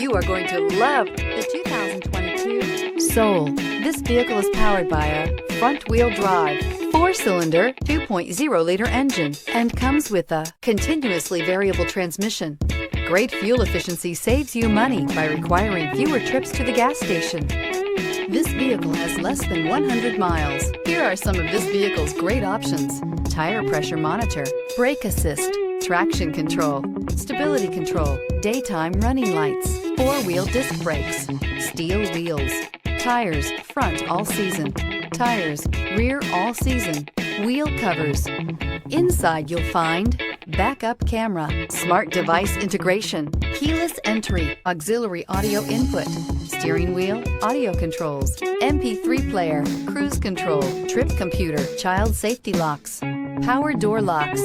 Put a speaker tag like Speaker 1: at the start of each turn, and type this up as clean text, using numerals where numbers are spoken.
Speaker 1: You are going to love the 2022 Soul. This vehicle is powered by a front-wheel drive, 4-cylinder, 2.0-liter engine, and comes with a continuously variable transmission. Great fuel efficiency saves you money by requiring fewer trips to the gas station. This vehicle has less than 100 miles. Here are some of this vehicle's great options: tire pressure monitor, brake assist, traction control, stability control, daytime running lights, 4-wheel disc brakes, steel wheels, tires front all season, tires rear all season, wheel covers. Inside you'll find backup camera, smart device integration, keyless entry, auxiliary audio input, steering wheel audio controls, MP3 player, cruise control, trip computer, child safety locks, power door locks,